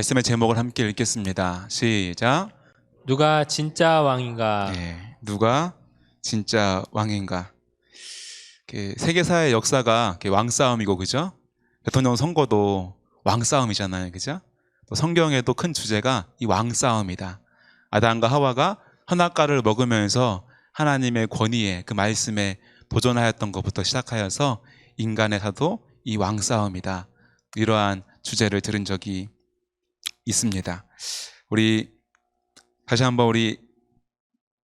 말씀의 제목을 함께 읽겠습니다. 시작. 누가 진짜 왕인가? 네, 누가 진짜 왕인가? 세계사의 역사가 왕싸움이고, 그죠? 대통령 선거도 왕싸움이잖아요, 그죠? 또 성경에도 큰 주제가 이 왕싸움이다. 아담과 하와가 선악과를 먹으면서 하나님의 권위에, 그 말씀에 도전하였던 것부터 시작하여서 인간에서도 이 왕싸움이다. 이러한 주제를 들은 적이 있습니다. 우리 다시 한번 우리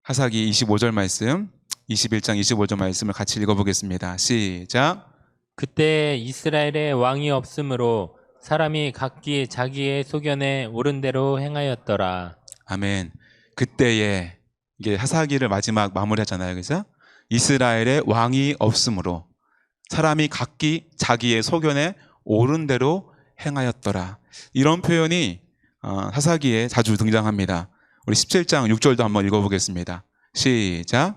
하사기 25절 말씀, 21장 25절 말씀을 같이 읽어보겠습니다. 시작. 그때 이스라엘에 왕이 없으므로 사람이 각기 자기의 소견에 옳은 대로 행하였더라. 아멘. 그때에, 이게 하사기를 마지막 마무리하잖아요, 그죠? 이스라엘에 왕이 없으므로 사람이 각기 자기의 소견에 옳은 대로 행하였더라. 이런 표현이 하사기에 자주 등장합니다. 우리 17장 6절도 한번 읽어보겠습니다. 시작.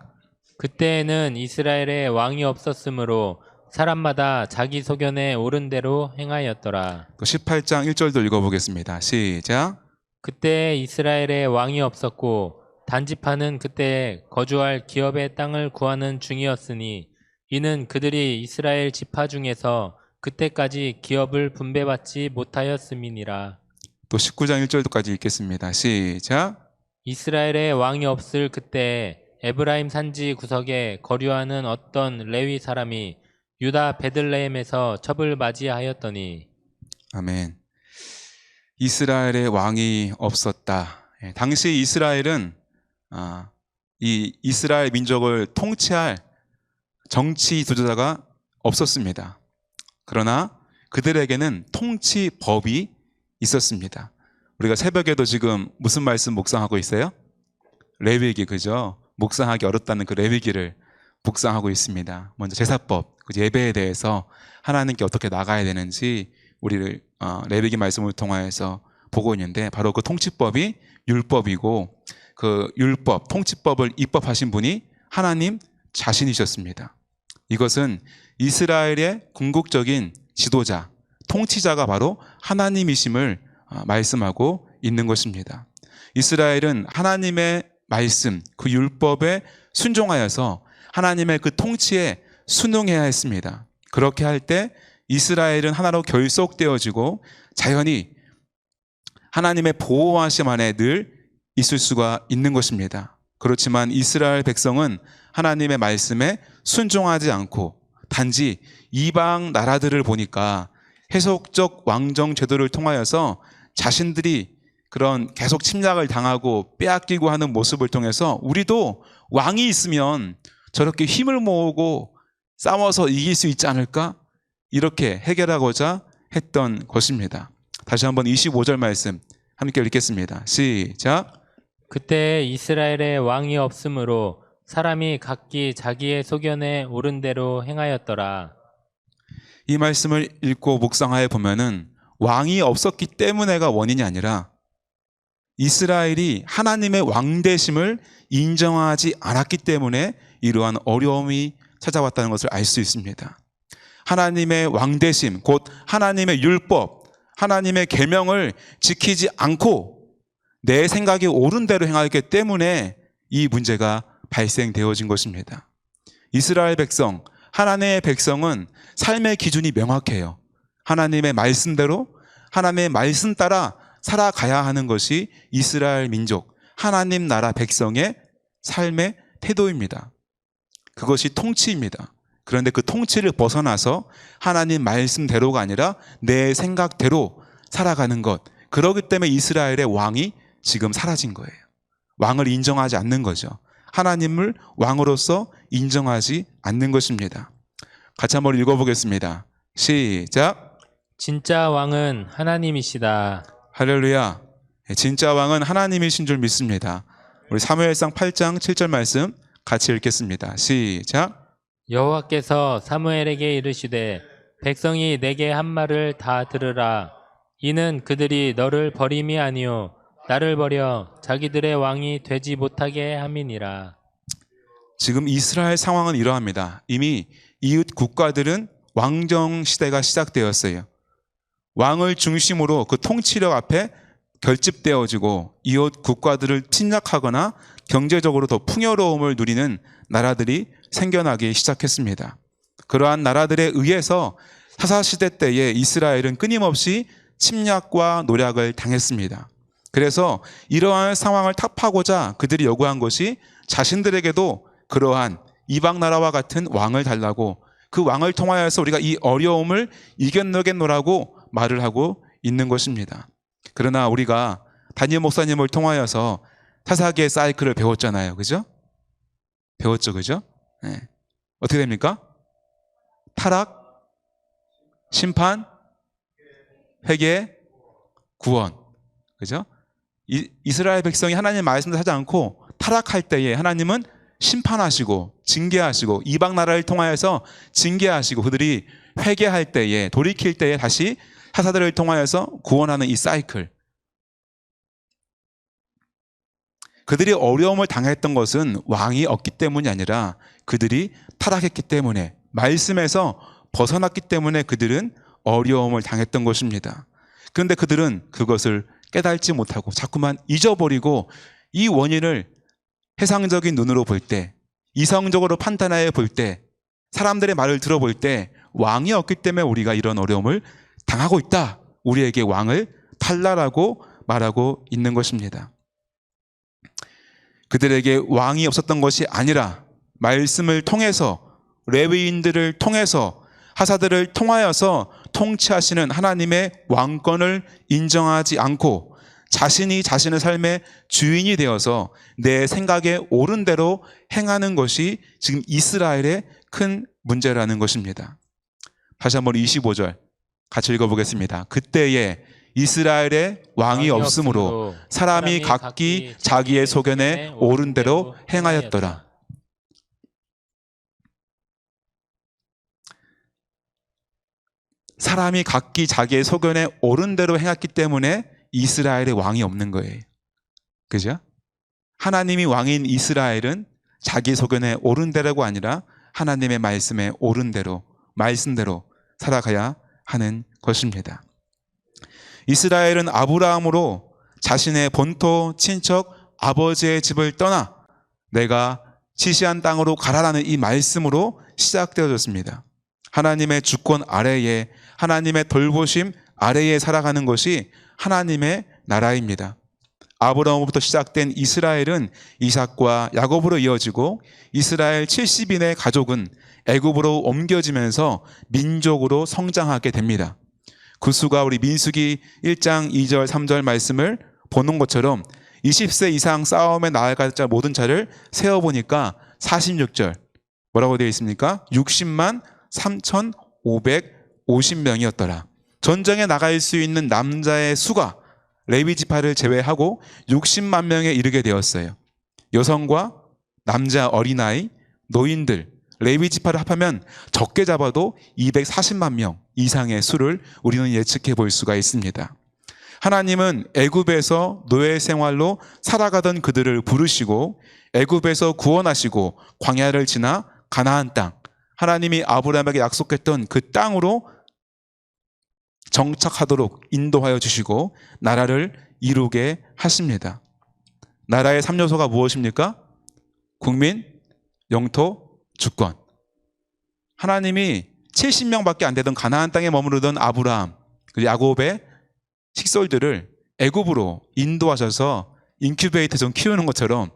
그때에는 이스라엘에 왕이 없었으므로 사람마다 자기 소견에 옳은 대로 행하였더라. 또 18장 1절도 읽어보겠습니다. 시작. 그때 이스라엘에 왕이 없었고 단지파는 그때 거주할 기업의 땅을 구하는 중이었으니 이는 그들이 이스라엘 지파 중에서 그때까지 기업을 분배받지 못하였음이니라. 또 19장 1절까지 읽겠습니다. 시작. 이스라엘에 왕이 없을 그때 에브라임 산지 구석에 거류하는 어떤 레위 사람이 유다 베들레헴에서 첩을 맞이하였더니. 아멘. 이스라엘에 왕이 없었다. 당시 이스라엘은 이 이스라엘 민족을 통치할 정치 지도자가 없었습니다. 그러나 그들에게는 통치법이 있었습니다. 우리가 새벽에도 지금 무슨 말씀 묵상하고 있어요? 레위기, 그죠? 묵상하기 어렵다는 그 레위기를 묵상하고 있습니다. 먼저 제사법, 예배에 대해서 하나님께 어떻게 나가야 되는지 우리를 레위기 말씀을 통하여서 보고 있는데, 바로 그 통치법이 율법이고, 그 율법, 통치법을 입법하신 분이 하나님 자신이셨습니다. 이것은 이스라엘의 궁극적인 지도자, 통치자가 바로 하나님이심을 말씀하고 있는 것입니다. 이스라엘은 하나님의 말씀, 그 율법에 순종하여서 하나님의 그 통치에 순응해야 했습니다. 그렇게 할 때 이스라엘은 하나로 결속되어지고 자연히 하나님의 보호하심 안에 늘 있을 수가 있는 것입니다. 그렇지만 이스라엘 백성은 하나님의 말씀에 순종하지 않고 단지 이방 나라들을 보니까 해석적 왕정 제도를 통하여서 자신들이 그런 계속 침략을 당하고 빼앗기고 하는 모습을 통해서 우리도 왕이 있으면 저렇게 힘을 모으고 싸워서 이길 수 있지 않을까? 이렇게 해결하고자 했던 것입니다. 다시 한번 25절 말씀 함께 읽겠습니다. 시작. 그때 이스라엘에 왕이 없으므로 사람이 각기 자기의 소견에 옳은 대로 행하였더라. 이 말씀을 읽고 묵상하여 보면은 왕이 없었기 때문에가 원인이 아니라 이스라엘이 하나님의 왕되심을 인정하지 않았기 때문에 이러한 어려움이 찾아왔다는 것을 알 수 있습니다. 하나님의 왕되심, 곧 하나님의 율법, 하나님의 계명을 지키지 않고 내 생각이 옳은 대로 행하기 때문에 이 문제가 발생되어진 것입니다. 이스라엘 백성, 하나님의 백성은 삶의 기준이 명확해요. 하나님의 말씀대로, 하나님의 말씀 따라 살아가야 하는 것이 이스라엘 민족, 하나님 나라 백성의 삶의 태도입니다. 그것이 통치입니다. 그런데 그 통치를 벗어나서 하나님 말씀대로가 아니라 내 생각대로 살아가는 것, 그렇기 때문에 이스라엘의 왕이 지금 사라진 거예요. 왕을 인정하지 않는 거죠. 하나님을 왕으로서 인정하지 않는 것입니다. 같이 한번 읽어보겠습니다. 시작. 진짜 왕은 하나님이시다. 할렐루야. 진짜 왕은 하나님이신 줄 믿습니다. 우리 사무엘상 8장 7절 말씀 같이 읽겠습니다. 시작. 여호와께서 사무엘에게 이르시되 백성이 내게 한 말을 다 들으라. 이는 그들이 너를 버림이 아니요 나를 버려 자기들의 왕이 되지 못하게 함이니라. 지금 이스라엘 상황은 이러합니다. 이미 이웃 국가들은 왕정 시대가 시작되었어요. 왕을 중심으로 그 통치력 앞에 결집되어지고 이웃 국가들을 침략하거나 경제적으로 더 풍요로움을 누리는 나라들이 생겨나기 시작했습니다. 그러한 나라들에 의해서 사사시대 때에 이스라엘은 끊임없이 침략과 노략을 당했습니다. 그래서 이러한 상황을 타파하고자 그들이 요구한 것이 자신들에게도 그러한 이방 나라와 같은 왕을 달라고, 그 왕을 통하여서 우리가 이 어려움을 이겨내겠노라고 말을 하고 있는 것입니다. 그러나 우리가 다니엘 목사님을 통하여서 사사기의 사이클을 배웠잖아요. 그죠? 배웠죠. 그죠? 네. 어떻게 됩니까? 타락, 심판, 회개, 구원. 그죠? 이스라엘 백성이 하나님의 말씀을 하지 않고 타락할 때에 하나님은 심판하시고 징계하시고 이방 나라를 통하여서 징계하시고 그들이 회개할 때에, 돌이킬 때에 다시 사사들을 통하여서 구원하는 이 사이클. 그들이 어려움을 당했던 것은 왕이 없기 때문이 아니라 그들이 타락했기 때문에, 말씀에서 벗어났기 때문에 그들은 어려움을 당했던 것입니다. 그런데 그들은 그것을 깨닫지 못하고 자꾸만 잊어버리고 이 원인을 세상적인 눈으로 볼 때, 이성적으로 판단하여 볼 때, 사람들의 말을 들어볼 때 왕이 없기 때문에 우리가 이런 어려움을 당하고 있다. 우리에게 왕을 달라라고 말하고 있는 것입니다. 그들에게 왕이 없었던 것이 아니라 말씀을 통해서, 레위인들을 통해서, 하사들을 통하여서 통치하시는 하나님의 왕권을 인정하지 않고 자신이 자신의 삶의 주인이 되어서 내 생각에 옳은 대로 행하는 것이 지금 이스라엘의 큰 문제라는 것입니다. 다시 한번 25절 같이 읽어보겠습니다. 그때에 이스라엘의 왕이 없으므로 사람이 각기 자기의 소견에 옳은 대로 행하였더라. 사람이 각기 자기의 소견에 옳은 대로 행했기 때문에 이스라엘의 왕이 없는 거예요. 그죠? 하나님이 왕인 이스라엘은 자기 소견에 옳은 대로가 아니라 하나님의 말씀에 옳은 대로, 말씀대로 살아가야 하는 것입니다. 이스라엘은 아브라함으로 자신의 본토, 친척, 아버지의 집을 떠나 내가 지시한 땅으로 가라라는 이 말씀으로 시작되어졌습니다. 하나님의 주권 아래에, 하나님의 돌보심 아래에 살아가는 것이 하나님의 나라입니다. 아브라함부터 시작된 이스라엘은 이삭과 야곱으로 이어지고 이스라엘 70인의 가족은 애굽으로 옮겨지면서 민족으로 성장하게 됩니다. 그 수가 우리 민수기 1장 2절 3절 말씀을 보는 것처럼 20세 이상 싸움에 나아갈 자 모든 자를 세어보니까 46절 뭐라고 되어 있습니까? 60만 3,550명이었더라. 전쟁에 나갈 수 있는 남자의 수가 레위 지파를 제외하고 60만 명에 이르게 되었어요. 여성과 남자, 어린아이, 노인들, 레위 지파를 합하면 적게 잡아도 240만 명 이상의 수를 우리는 예측해 볼 수가 있습니다. 하나님은 애굽에서 노예 생활로 살아가던 그들을 부르시고 애굽에서 구원하시고 광야를 지나 가나안 땅, 하나님이 아브라함에게 약속했던 그 땅으로 정착하도록 인도하여 주시고 나라를 이루게 하십니다. 나라의 3요소가 무엇입니까? 국민, 영토, 주권. 하나님이 70명밖에 안 되던 가나안 땅에 머무르던 아브라함, 그리고 야곱의 식솔들을 애굽으로 인도하셔서 인큐베이터 좀 키우는 것처럼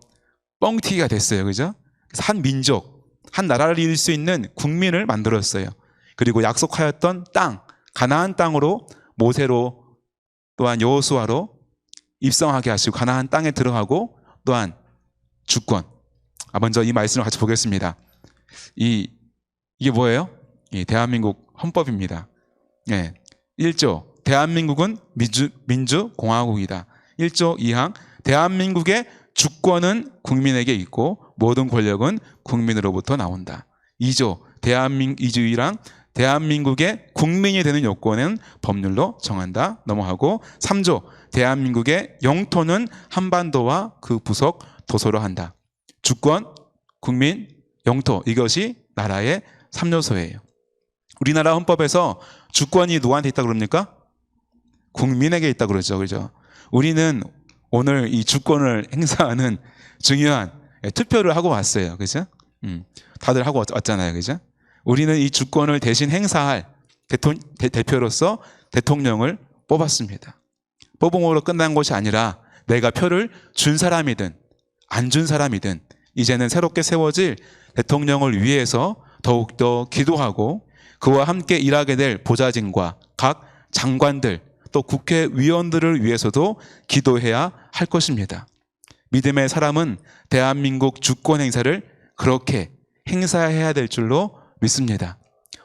뻥튀기가 됐어요. 그죠? 그래서 한 민족, 한 나라를 이룰 수 있는 국민을 만들었어요. 그리고 약속하였던 땅, 가나안 땅으로 모세로 또한 여호수아로 입성하게 하시고 가나안 땅에 들어가고 또한 주권. 먼저 이 말씀을 같이 보겠습니다. 이게 뭐예요? 대한민국 헌법입니다. 1조 대한민국은 민주공화국이다. 1조 2항 대한민국의 주권은 국민에게 있고 모든 권력은 국민으로부터 나온다. 2조 2항 대한민국의 국민이 되는 요건은 법률로 정한다. 넘어가고 3조 대한민국의 영토는 한반도와 그 부속 도서로 한다. 주권, 국민, 영토 이것이 나라의 3요소예요. 우리나라 헌법에서 주권이 누구한테 있다 그럽니까? 국민에게 있다 그러죠. 그죠? 우리는 오늘 이 주권을 행사하는 중요한 투표를 하고 왔어요. 그죠? 다들 하고 왔잖아요. 그죠? 우리는 이 주권을 대신 행사할 대표로서 대통령을 뽑았습니다. 뽑음으로 끝난 것이 아니라 내가 표를 준 사람이든 안 준 사람이든 이제는 새롭게 세워질 대통령을 위해서 더욱더 기도하고 그와 함께 일하게 될 보좌진과 각 장관들 또 국회의원들을 위해서도 기도해야 할 것입니다. 믿음의 사람은 대한민국 주권 행사를 그렇게 행사해야 될 줄로 믿습니다.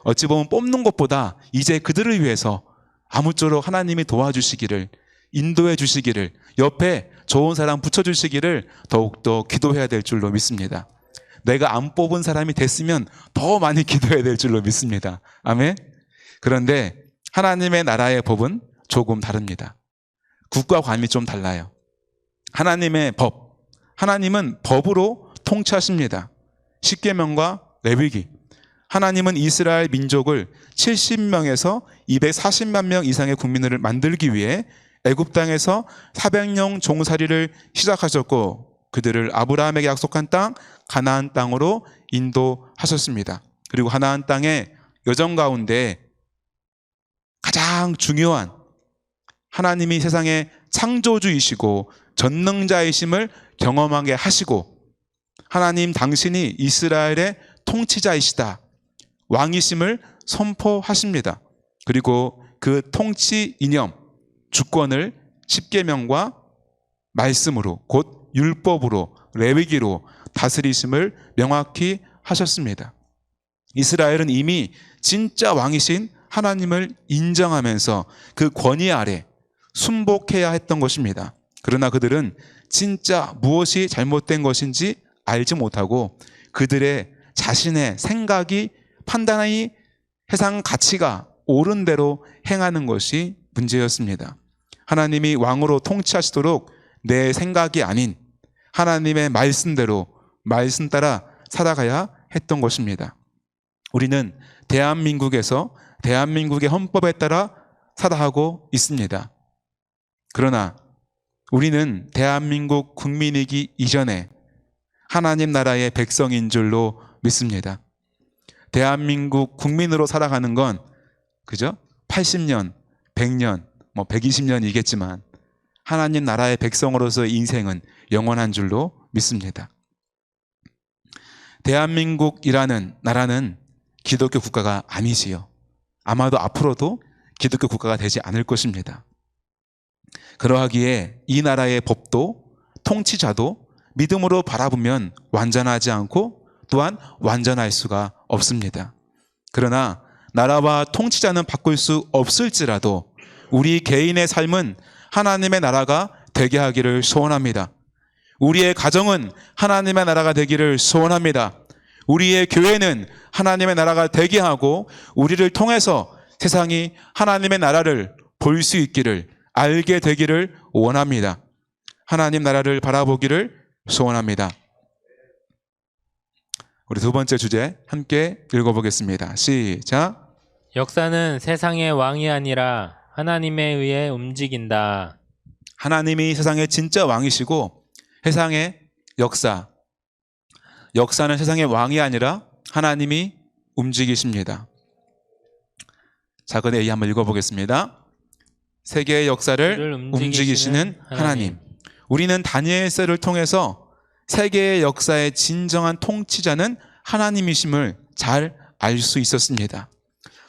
어찌 보면 뽑는 것보다 이제 그들을 위해서 아무쪼록 하나님이 도와주시기를, 인도해 주시기를, 옆에 좋은 사람 붙여주시기를 더욱더 기도해야 될 줄로 믿습니다. 내가 안 뽑은 사람이 됐으면 더 많이 기도해야 될 줄로 믿습니다. 아멘. 그런데 하나님의 나라의 법은 조금 다릅니다. 국가관이 좀 달라요. 하나님의 법, 하나님은 법으로 통치하십니다. 십계명과 레위기. 하나님은 이스라엘 민족을 70명에서 240만 명 이상의 국민을 만들기 위해 애굽 땅에서 400년 종살이를 시작하셨고 그들을 아브라함에게 약속한 땅 가나안 땅으로 인도하셨습니다. 그리고 가나안 땅의 여정 가운데 가장 중요한 하나님이 세상의 창조주이시고 전능자이심을 경험하게 하시고 하나님 당신이 이스라엘의 통치자이시다. 왕이심을 선포하십니다. 그리고 그 통치 이념, 주권을 십계명과 말씀으로 곧 율법으로 레위기로 다스리심을 명확히 하셨습니다. 이스라엘은 이미 진짜 왕이신 하나님을 인정하면서 그 권위 아래 순복해야 했던 것입니다. 그러나 그들은 진짜 무엇이 잘못된 것인지 알지 못하고 그들의 자신의 생각이 판단이 세상 가치가 옳은 대로 행하는 것이 문제였습니다. 하나님이 왕으로 통치하시도록 내 생각이 아닌 하나님의 말씀대로 말씀 따라 살아가야 했던 것입니다. 우리는 대한민국에서 대한민국의 헌법에 따라 살아가고 있습니다. 그러나 우리는 대한민국 국민이기 이전에 하나님 나라의 백성인 줄로 믿습니다. 대한민국 국민으로 살아가는 건 그죠? 80년, 100년, 120년이겠지만 하나님 나라의 백성으로서의 인생은 영원한 줄로 믿습니다. 대한민국이라는 나라는 기독교 국가가 아니지요. 아마도 앞으로도 기독교 국가가 되지 않을 것입니다. 그러하기에 이 나라의 법도 통치자도 믿음으로 바라보면 완전하지 않고 또한 완전할 수가 없습니다. 그러나 나라와 통치자는 바꿀 수 없을지라도 우리 개인의 삶은 하나님의 나라가 되게 하기를 소원합니다. 우리의 가정은 하나님의 나라가 되기를 소원합니다. 우리의 교회는 하나님의 나라가 되게 하고 우리를 통해서 세상이 하나님의 나라를 볼 수 있기를 알게 되기를 원합니다. 하나님 나라를 바라보기를 소원합니다. 우리 두 번째 주제 함께 읽어보겠습니다. 시작. 역사는 세상의 왕이 아니라 하나님에 의해 움직인다. 하나님이 세상의 진짜 왕이시고 세상의 역사는 세상의 왕이 아니라 하나님이 움직이십니다. 작은 A 한번 읽어보겠습니다. 세계의 역사를 움직이시는 하나님. 우리는 다니엘서를 통해서 세계의 역사의 진정한 통치자는 하나님이심을 잘 알 수 있었습니다.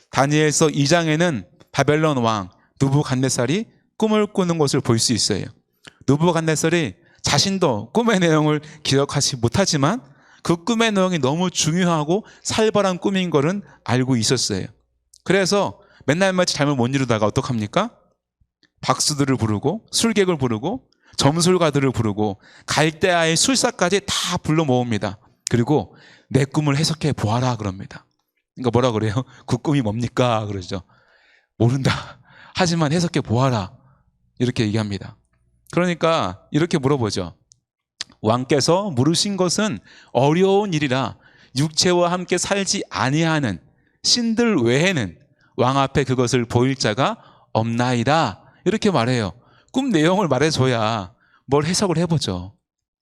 다니엘서 2장에는 바벨론 왕 느부갓네살이 꿈을 꾸는 것을 볼 수 있어요. 느부갓네살이 자신도 꿈의 내용을 기억하지 못하지만 그 꿈의 내용이 너무 중요하고 살벌한 꿈인 것은 알고 있었어요. 그래서 맨날 마치 잠을 못 이루다가 어떡합니까? 박수들을 부르고 술객을 부르고 점술가들을 부르고 갈대아의 술사까지 다 불러 모읍니다. 그리고 내 꿈을 해석해 보아라 그럽니다. 그러니까 뭐라 그래요? 그 꿈이 뭡니까? 그러죠. 모른다. 하지만 해석해 보아라. 이렇게 얘기합니다. 그러니까 이렇게 물어보죠. 왕께서 물으신 것은 어려운 일이라 육체와 함께 살지 아니하는 신들 외에는 왕 앞에 그것을 보일 자가 없나이다. 이렇게 말해요. 꿈 내용을 말해줘야 뭘 해석을 해보죠.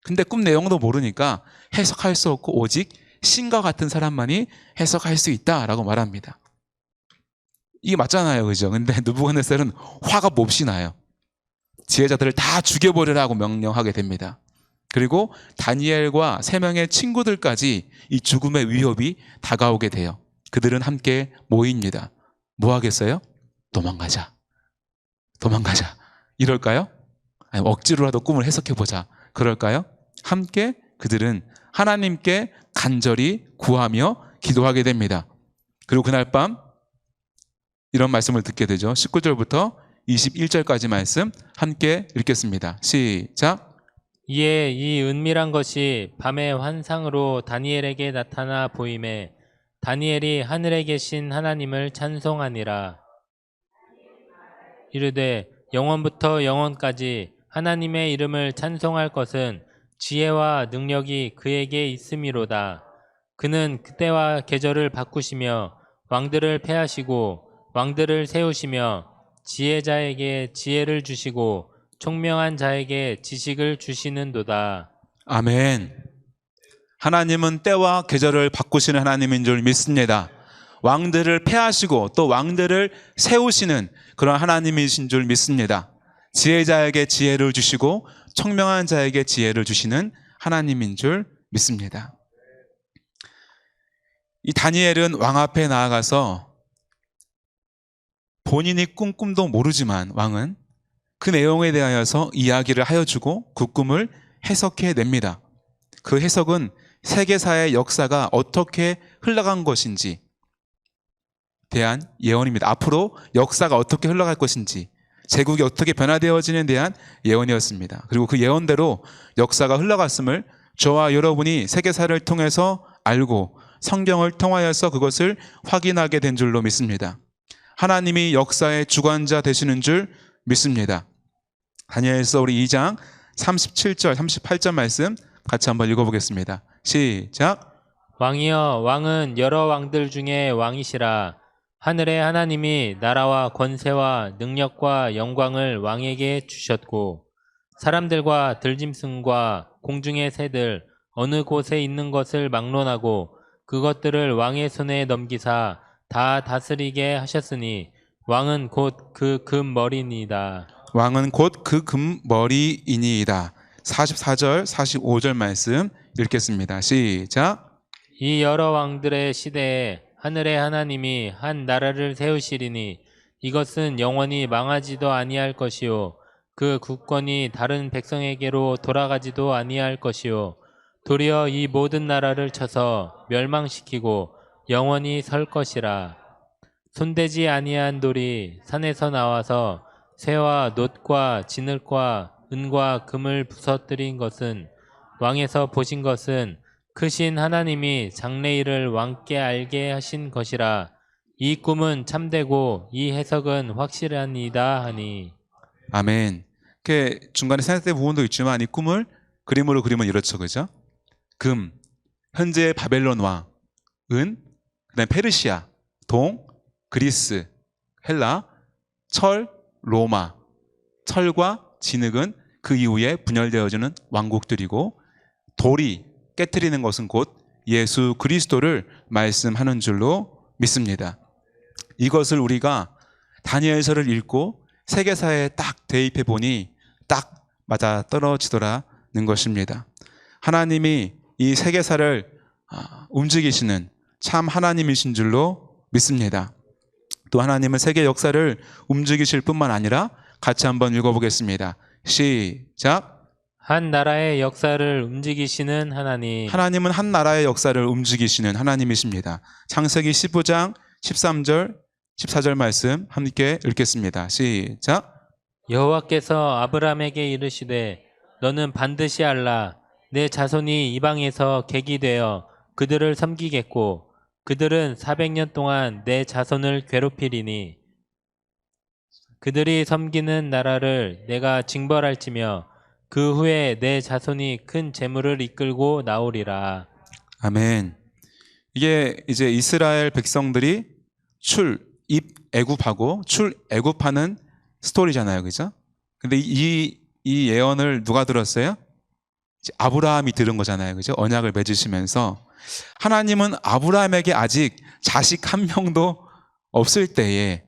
근데 꿈 내용도 모르니까 해석할 수 없고 오직 신과 같은 사람만이 해석할 수 있다라고 말합니다. 이게 맞잖아요, 그죠? 근데 느부갓네살은 화가 몹시 나요. 지혜자들을 다 죽여버리라고 명령하게 됩니다. 그리고 다니엘과 3명의 친구들까지 이 죽음의 위협이 다가오게 돼요. 그들은 함께 모입니다. 뭐 하겠어요? 도망가자. 도망가자. 이럴까요? 아니, 억지로라도 꿈을 해석해보자. 그럴까요? 함께 그들은 하나님께 간절히 구하며 기도하게 됩니다. 그리고 그날 밤 이런 말씀을 듣게 되죠. 19절부터 21절까지 말씀 함께 읽겠습니다. 시작. 이에 이 은밀한 것이 밤의 환상으로 다니엘에게 나타나 보임에 다니엘이 하늘에 계신 하나님을 찬송하니라. 이르되 영원부터 영원까지 하나님의 이름을 찬송할 것은 지혜와 능력이 그에게 있음이로다. 그는 그때와 계절을 바꾸시며 왕들을 패하시고 왕들을 세우시며 지혜자에게 지혜를 주시고 총명한 자에게 지식을 주시는도다. 아멘. 하나님은 때와 계절을 바꾸시는 하나님인 줄 믿습니다. 왕들을 패하시고 또 왕들을 세우시는 그런 하나님이신 줄 믿습니다. 지혜자에게 지혜를 주시고 총명한 자에게 지혜를 주시는 하나님인 줄 믿습니다. 이 다니엘은 왕 앞에 나아가서 본인이 꾼 꿈도 모르지만 왕은 그 내용에 대하여서 이야기를 하여주고 그 꿈을 해석해 냅니다. 그 해석은 세계사의 역사가 어떻게 흘러간 것인지 대한 예언입니다. 앞으로 역사가 어떻게 흘러갈 것인지, 제국이 어떻게 변화되어지는 대한 예언이었습니다. 그리고 그 예언대로 역사가 흘러갔음을 저와 여러분이 세계사를 통해서 알고 성경을 통하여서 그것을 확인하게 된 줄로 믿습니다. 하나님이 역사의 주관자 되시는 줄 믿습니다. 다니엘서 우리 2장 37절, 38절 말씀 같이 한번 읽어보겠습니다. 시작. 왕이여, 왕은 여러 왕들 중에 왕이시라. 하늘의 하나님이 나라와 권세와 능력과 영광을 왕에게 주셨고 사람들과 들짐승과 공중의 새들 어느 곳에 있는 것을 막론하고 그것들을 왕의 손에 넘기사 다 다스리게 하셨으니 왕은 곧 그 금머리니이다. 왕은 곧 그 금머리이니이다. 44절, 45절 말씀 읽겠습니다. 시작. 이 여러 왕들의 시대에 하늘의 하나님이 한 나라를 세우시리니 이것은 영원히 망하지도 아니할 것이요 그 국권이 다른 백성에게로 돌아가지도 아니할 것이요 도리어 이 모든 나라를 쳐서 멸망시키고 영원히 설 것이라. 손대지 아니한 돌이 산에서 나와서 쇠와 놋과 진흙과 은과 금을 부서뜨린 것은 왕에서 보신 것은 크신 하나님이 장래일을 왕께 알게 하신 것이라. 이 꿈은 참되고 이 해석은 확실하니이다 하니. 아멘. 중간에 생략된 부분도 있지만 이 꿈을 그림으로 그리면 이렇죠, 그죠? 금, 현재 바벨론 왕, 은, 그다음 페르시아, 동, 그리스, 헬라, 철, 로마. 철과 진흙은 그 이후에 분열되어지는 왕국들이고 돌이 깨트리는 것은 곧 예수 그리스도를 말씀하는 줄로 믿습니다. 이것을 우리가 다니엘서를 읽고 세계사에 딱 대입해 보니 딱 맞아 떨어지더라는 것입니다. 하나님이 이 세계사를 움직이시는 참 하나님이신 줄로 믿습니다. 또 하나님은 세계 역사를 움직이실 뿐만 아니라 같이 한번 읽어보겠습니다. 시작. 한 나라의 역사를 움직이시는 하나님. 하나님은 한 나라의 역사를 움직이시는 하나님이십니다. 창세기 15장 13절 14절 말씀 함께 읽겠습니다. 시작. 여호와께서 아브라함에게 이르시되 너는 반드시 알라. 내 자손이 이방에서 객이 되어 그들을 섬기겠고 그들은 400년 동안 내 자손을 괴롭히리니 그들이 섬기는 나라를 내가 징벌할지며 그 후에 내 자손이 큰 재물을 이끌고 나오리라. 아멘. 이게 이제 이스라엘 백성들이 출입애굽하고 출애굽하는 스토리잖아요, 그죠? 근데 이 예언을 누가 들었어요? 이제 아브라함이 들은 거잖아요. 그죠? 언약을 맺으시면서 하나님은 아브라함에게 아직 자식 한 명도 없을 때에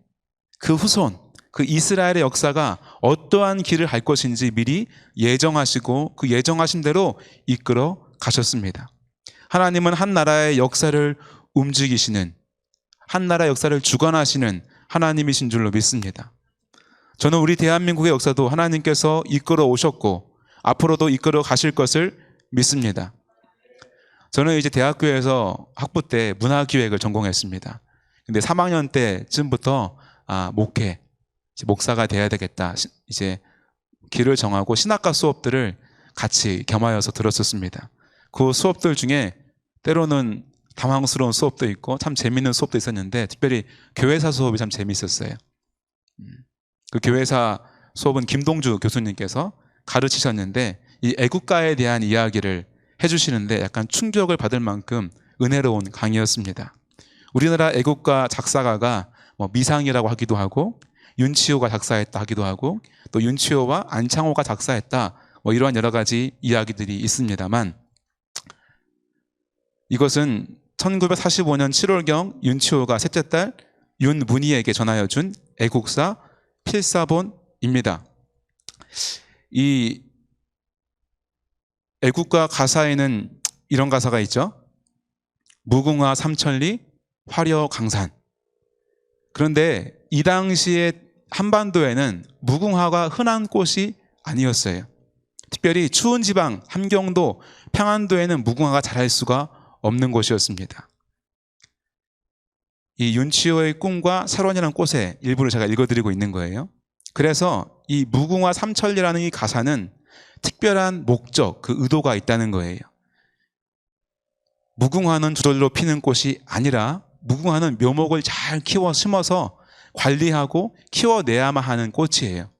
그 후손, 그 이스라엘의 역사가 어떠한 길을 갈 것인지 미리 예정하시고 그 예정하신 대로 이끌어 가셨습니다. 하나님은 한 나라의 역사를 움직이시는, 한 나라의 역사를 주관하시는 하나님이신 줄로 믿습니다. 저는 우리 대한민국의 역사도 하나님께서 이끌어 오셨고 앞으로도 이끌어 가실 것을 믿습니다. 저는 이제 대학교에서 학부 때 문화기획을 전공했습니다. 근데 3학년 때쯤부터 목사가 돼야 되겠다. 이제 길을 정하고 신학과 수업들을 같이 겸하여서 들었었습니다. 그 수업들 중에 때로는 당황스러운 수업도 있고 참 재밌는 수업도 있었는데 특별히 교회사 수업이 참 재밌었어요. 그 교회사 수업은 김동주 교수님께서 가르치셨는데 이 애국가에 대한 이야기를 해주시는데 약간 충격을 받을 만큼 은혜로운 강의였습니다. 우리나라 애국가 작사가가 미상이라고 하기도 하고 윤치호가 작사했다 하기도 하고 또 윤치호와 안창호가 작사했다 이러한 여러 가지 이야기들이 있습니다만 이것은 1945년 7월경 윤치호가 셋째 딸 윤문희에게 전하여 준 애국사 필사본입니다. 이 애국가 가사에는 이런 가사가 있죠. 무궁화 삼천리 화려 강산. 그런데 이 당시에 한반도에는 무궁화가 흔한 꽃이 아니었어요. 특별히 추운 지방 함경도 평안도에는 무궁화가 자랄 수가 없는 곳이었습니다. 이 윤치호의 꿈과 사론이라는 꽃의 일부를 제가 읽어드리고 있는 거예요. 그래서 이 무궁화 삼천리라는 이 가사는 특별한 목적, 그 의도가 있다는 거예요. 무궁화는 저절로 피는 꽃이 아니라 무궁화는 묘목을 잘 키워 심어서 관리하고 키워내야만 하는 꽃이에요.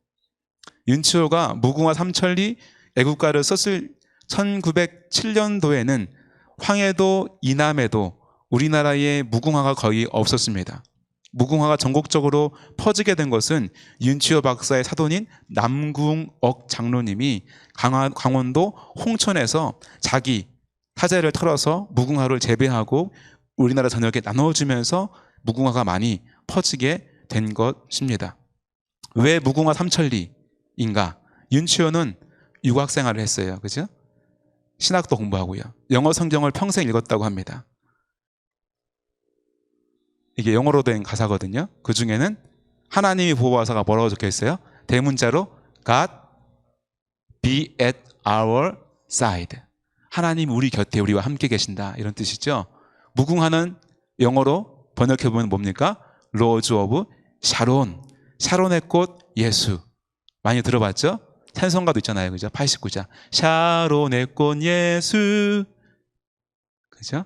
윤치호가 무궁화 삼천리 애국가를 썼을 1907년도에는 황해도 이남에도 우리나라에 무궁화가 거의 없었습니다. 무궁화가 전국적으로 퍼지게 된 것은 윤치호 박사의 사돈인 남궁옥 장로님이 강원도 홍천에서 자기 타재를 털어서 무궁화를 재배하고 우리나라 전역에 나눠주면서 무궁화가 많이 퍼지게 된 것입니다. 왜 무궁화 삼천리인가? 윤치호는 유학생활을 했어요. 그죠? 신학도 공부하고요. 영어 성경을 평생 읽었다고 합니다. 이게 영어로 된 가사거든요. 그 중에는 하나님이 보호하사가 뭐라고 적혀 있어요? 대문자로 God be at our side. 하나님 우리 곁에 우리와 함께 계신다. 이런 뜻이죠. 무궁화는 영어로 번역해보면 뭡니까? Rose of Sharon. 샤론의 꽃 예수. 많이 들어봤죠? 찬송가도 있잖아요. 그죠? 89자. 샤론의 꽃 예수. 그죠?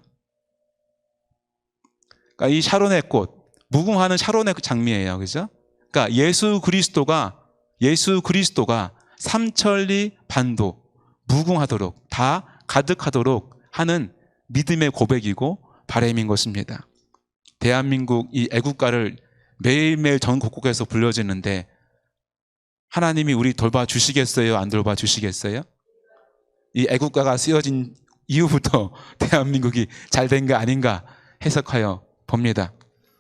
그러니까 이 샤론의 꽃, 무궁화는 샤론의 장미예요. 그죠? 그러니까 예수 그리스도가 삼천리 반도 무궁하도록 다 가득하도록 하는 믿음의 고백이고 바람인 것입니다. 대한민국 이 애국가를 매일매일 전 곳곳에서 불려지는데 하나님이 우리 돌봐주시겠어요? 안 돌봐주시겠어요? 이 애국가가 쓰여진 이후부터 대한민국이 잘된 게 아닌가 해석하여 봅니다.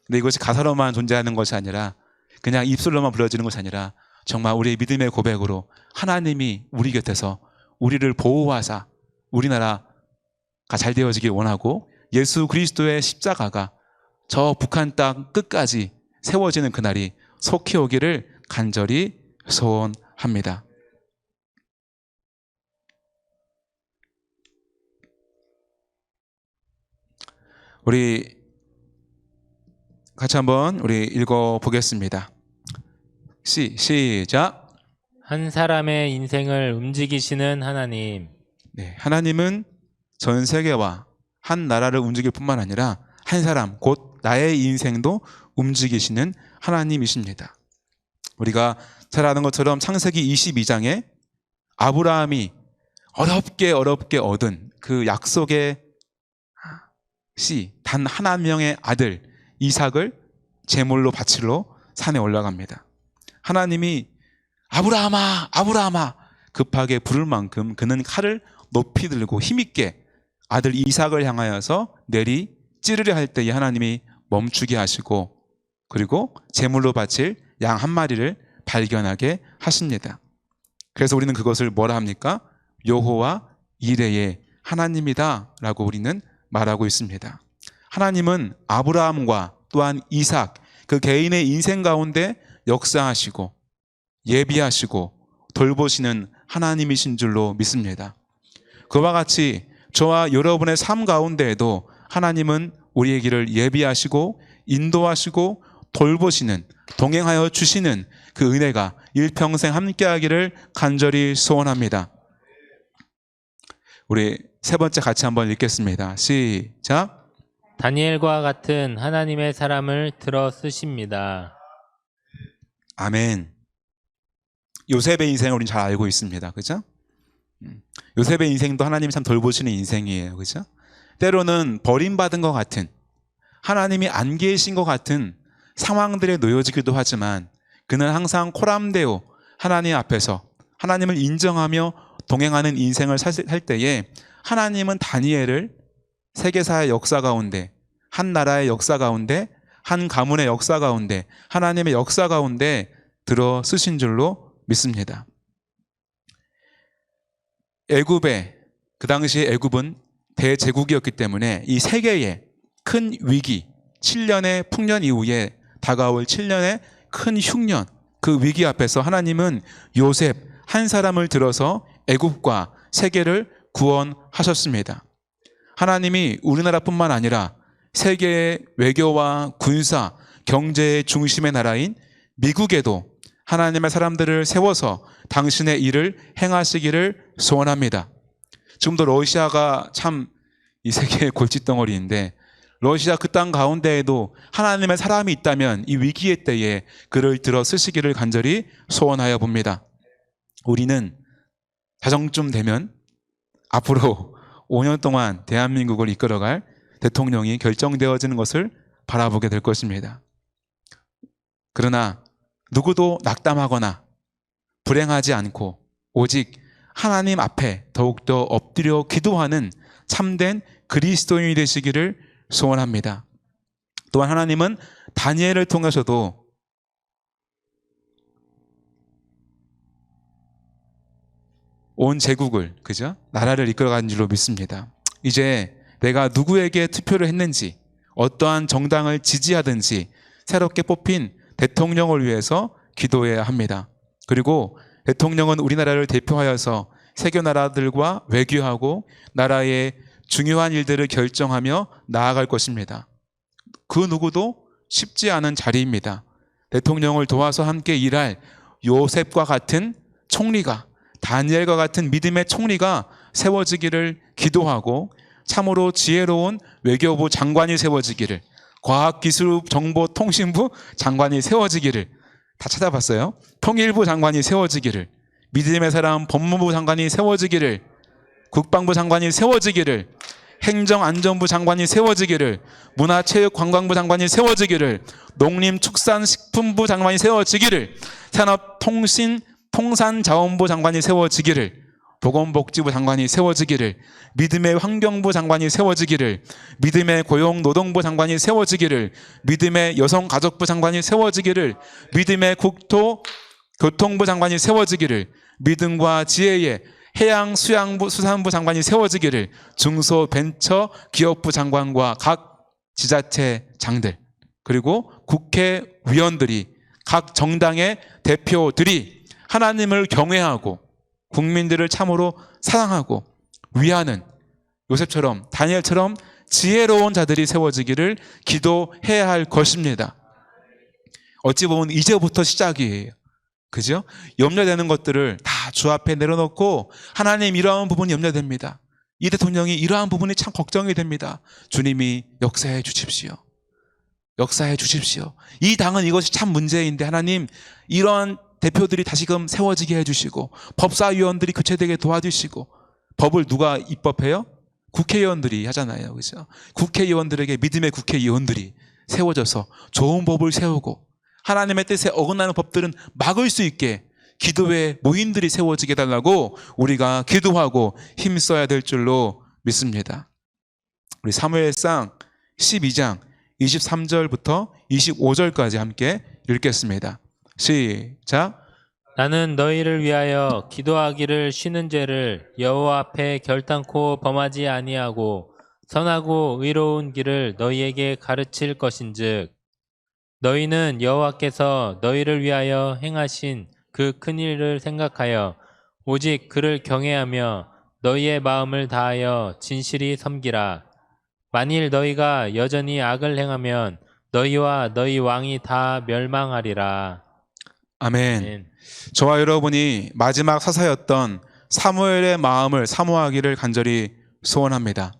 근데 이것이 가사로만 존재하는 것이 아니라 그냥 입술로만 불려지는 것이 아니라 정말 우리의 믿음의 고백으로 하나님이 우리 곁에서 우리를 보호하사 우리나라가 잘 되어지길 원하고 예수 그리스도의 십자가가 저 북한 땅 끝까지 세워지는 그날이 속히 오기를 간절히 소원합니다. 우리 같이 한번 우리 읽어보겠습니다. 시작. 한 사람의 인생을 움직이시는 하나님. 네, 하나님은 전 세계와 한 나라를 움직일 뿐만 아니라 한 사람, 곧 나의 인생도 움직이시는 하나님이십니다. 우리가 잘 아는 것처럼 창세기 22장에 아브라함이 어렵게 얻은 그 약속의 씨, 단 한 명의 아들 이삭을 제물로 바치러 산에 올라갑니다. 하나님이 아브라함아, 아브라함아 급하게 부를 만큼 그는 칼을 높이 들고 힘있게 아들 이삭을 향하여서 내리 찌르려 할 때에 하나님이 멈추게 하시고 그리고 제물로 바칠 양 한 마리를 발견하게 하십니다. 그래서 우리는 그것을 뭐라 합니까? 여호와 이레의 하나님이다 라고 우리는 말하고 있습니다. 하나님은 아브라함과 또한 이삭 그 개인의 인생 가운데 역사하시고 예비하시고 돌보시는 하나님이신 줄로 믿습니다. 그와 같이 저와 여러분의 삶 가운데에도 하나님은 우리의 길을 예비하시고 인도하시고 돌보시는 동행하여 주시는 그 은혜가 일평생 함께하기를 간절히 소원합니다. 우리 세 번째 같이 한번 읽겠습니다. 시작. 다니엘과 같은 하나님의 사람을 들어 쓰십니다. 아멘. 요셉의 인생을 우리는 잘 알고 있습니다. 그죠? 요셉의 인생도 하나님이 참 돌보시는 인생이에요. 그죠? 때로는 버림받은 것 같은 하나님이 안 계신 것 같은 상황들에 놓여지기도 하지만 그는 항상 코람데오 하나님 앞에서 하나님을 인정하며 동행하는 인생을 살 때에 하나님은 다니엘을 세계사의 역사 가운데 한 나라의 역사 가운데 한 가문의 역사 가운데 하나님의 역사 가운데 들어 쓰신 줄로 믿습니다. 애굽의 그 당시에 애굽은 대제국이었기 때문에 이 세계의 큰 위기 7년의 풍년 이후에 다가올 7년의 큰 흉년 그 위기 앞에서 하나님은 요셉 한 사람을 들어서 애굽과 세계를 구원하셨습니다. 하나님이 우리나라뿐만 아니라 세계의 외교와 군사, 경제의 중심의 나라인 미국에도 하나님의 사람들을 세워서 당신의 일을 행하시기를 소원합니다. 지금도 러시아가 참 이 세계의 골칫덩어리인데 러시아 그 땅 가운데에도 하나님의 사람이 있다면 이 위기의 때에 그를 들어 쓰시기를 간절히 소원하여 봅니다. 우리는 자정쯤 되면 앞으로 5년 동안 대한민국을 이끌어갈 대통령이 결정되어지는 것을 바라보게 될 것입니다. 그러나 누구도 낙담하거나 불행하지 않고 오직 하나님 앞에 더욱더 엎드려 기도하는 참된 그리스도인이 되시기를 소원합니다. 또한 하나님은 다니엘을 통해서도 온 제국을, 그죠? 나라를 이끌어가는 줄로 믿습니다. 이제 내가 누구에게 투표를 했는지, 어떠한 정당을 지지하든지 새롭게 뽑힌 대통령을 위해서 기도해야 합니다. 그리고 대통령은 우리나라를 대표하여서 세계 나라들과 외교하고 나라의 중요한 일들을 결정하며 나아갈 것입니다. 그 누구도 쉽지 않은 자리입니다. 대통령을 도와서 함께 일할 요셉과 같은 총리가, 다니엘과 같은 믿음의 총리가 세워지기를 기도하고 참으로 지혜로운 외교부 장관이 세워지기를, 과학기술정보통신부 장관이 세워지기를, 다 찾아봤어요. 통일부 장관이 세워지기를, 믿음의 사람 법무부 장관이 세워지기를, 국방부 장관이 세워지기를, 행정안전부 장관이 세워지기를, 문화체육관광부 장관이 세워지기를, 농림축산식품부 장관이 세워지기를, 산업통신통산자원부 장관이 세워지기를, 보건복지부 장관이 세워지기를, 믿음의 환경부 장관이 세워지기를, 믿음의 고용노동부 장관이 세워지기를, 믿음의 여성가족부 장관이 세워지기를, 믿음의 국토교통부 장관이 세워지기를, 믿음과 지혜의 해양수산부 장관이 세워지기를, 중소벤처기업부 장관과 각 지자체장들, 그리고 국회의원들이, 각 정당의 대표들이 하나님을 경외하고 국민들을 참으로 사랑하고 위하는 요셉처럼 다니엘처럼 지혜로운 자들이 세워지기를 기도해야 할 것입니다. 어찌 보면 이제부터 시작이에요. 그죠? 염려되는 것들을 다 주 앞에 내려놓고 하나님 이러한 부분이 염려됩니다. 이 대통령이 이러한 부분이 참 걱정이 됩니다. 주님이 역사해 주십시오. 역사해 주십시오. 이 당은 이것이 참 문제인데 하나님 이러한 대표들이 다시금 세워지게 해주시고 법사위원들이 교체되게 도와주시고, 법을 누가 입법해요? 국회의원들이 하잖아요. 그죠? 국회의원들에게 믿음의 국회의원들이 세워져서 좋은 법을 세우고 하나님의 뜻에 어긋나는 법들은 막을 수 있게 기도의 모임들이 세워지게 해달라고 우리가 기도하고 힘써야 될 줄로 믿습니다. 우리 사무엘상 12장 23절부터 25절까지 함께 읽겠습니다. 시작. 나는 너희를 위하여 기도하기를 쉬는 죄를 여호와 앞에 결단코 범하지 아니하고 선하고 의로운 길을 너희에게 가르칠 것인즉 너희는 여호와께서 너희를 위하여 행하신 그 큰 일을 생각하여 오직 그를 경외하며 너희의 마음을 다하여 진실히 섬기라. 만일 너희가 여전히 악을 행하면 너희와 너희 왕이 다 멸망하리라. 아멘. 아멘. 저와 여러분이 마지막 사사였던 사무엘의 마음을 사모하기를 간절히 소원합니다.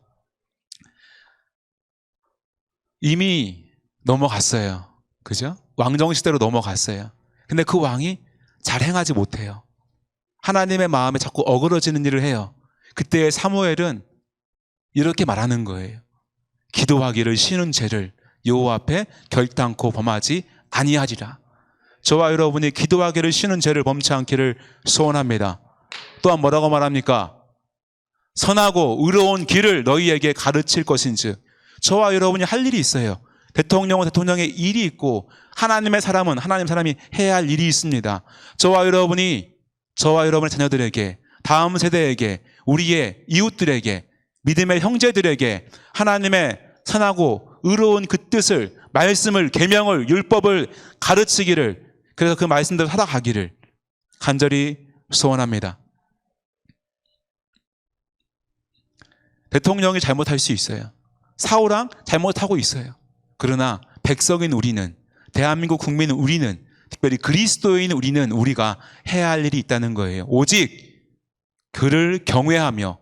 이미 넘어갔어요. 그죠? 왕정 시대로 넘어갔어요. 근데 그 왕이 잘 행하지 못해요. 하나님의 마음에 자꾸 어그러지는 일을 해요. 그때 사무엘은 이렇게 말하는 거예요. 기도하기를 쉬는 죄를 여호와 앞에 결단코 범하지 아니하리라. 저와 여러분이 기도하기를 쉬는 죄를 범치 않기를 소원합니다. 또한 뭐라고 말합니까? 선하고 의로운 길을 너희에게 가르칠 것인즉. 저와 여러분이 할 일이 있어요. 대통령은 대통령의 일이 있고 하나님의 사람은 하나님 사람이 해야 할 일이 있습니다. 저와 여러분의 자녀들에게, 다음 세대에게, 우리의 이웃들에게, 믿음의 형제들에게 하나님의 선하고 의로운 그 뜻을, 말씀을, 계명을, 율법을 가르치기를, 그래서 그 말씀대로 살아가기를 간절히 소원합니다. 대통령이 잘못할 수 있어요. 사울왕 잘못하고 있어요. 그러나 백성인 우리는, 대한민국 국민은 우리는, 특별히 그리스도인 우리는 우리가 해야 할 일이 있다는 거예요. 오직 그를 경외하며,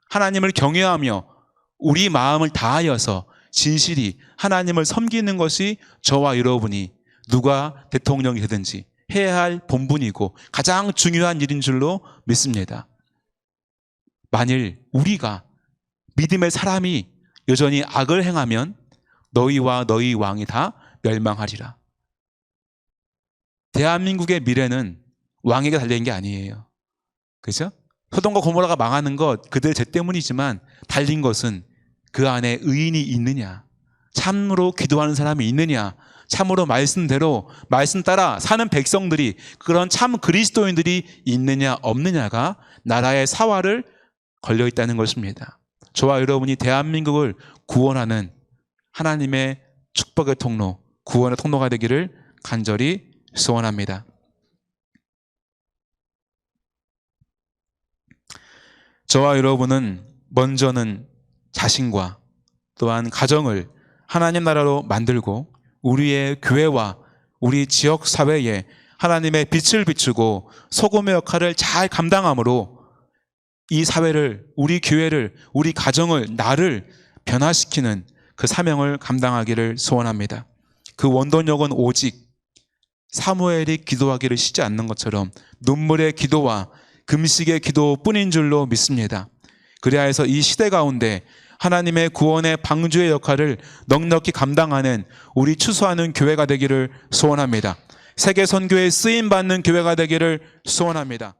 하나님을 경외하며 우리 마음을 다하여서 진실히 하나님을 섬기는 것이 저와 여러분이 누가 대통령이 되든지 해야 할 본분이고 가장 중요한 일인 줄로 믿습니다. 만일 우리가 믿음의 사람이 여전히 악을 행하면 너희와 너희 왕이 다 멸망하리라. 대한민국의 미래는 왕에게 달린 게 아니에요. 그죠? 소돔과 고모라가 망하는 것 그들의 죄 때문이지만 달린 것은 그 안에 의인이 있느냐, 참으로 기도하는 사람이 있느냐, 참으로 말씀대로 말씀 따라 사는 백성들이, 그런 참 그리스도인들이 있느냐 없느냐가 나라의 사활을 걸려 있다는 것입니다. 저와 여러분이 대한민국을 구원하는 하나님의 축복의 통로, 구원의 통로가 되기를 간절히 소원합니다. 저와 여러분은 먼저는 자신과 또한 가정을 하나님 나라로 만들고 우리의 교회와 우리 지역 사회에 하나님의 빛을 비추고 소금의 역할을 잘 감당함으로 이 사회를, 우리 교회를, 우리 가정을, 나를 변화시키는 그 사명을 감당하기를 소원합니다. 그 원동력은 오직 사무엘이 기도하기를 쉬지 않는 것처럼 눈물의 기도와 금식의 기도뿐인 줄로 믿습니다. 그래야 해서 이 시대 가운데 하나님의 구원의 방주의 역할을 넉넉히 감당하는 우리 추수하는 교회가 되기를 소원합니다. 세계 선교에 쓰임받는 교회가 되기를 소원합니다.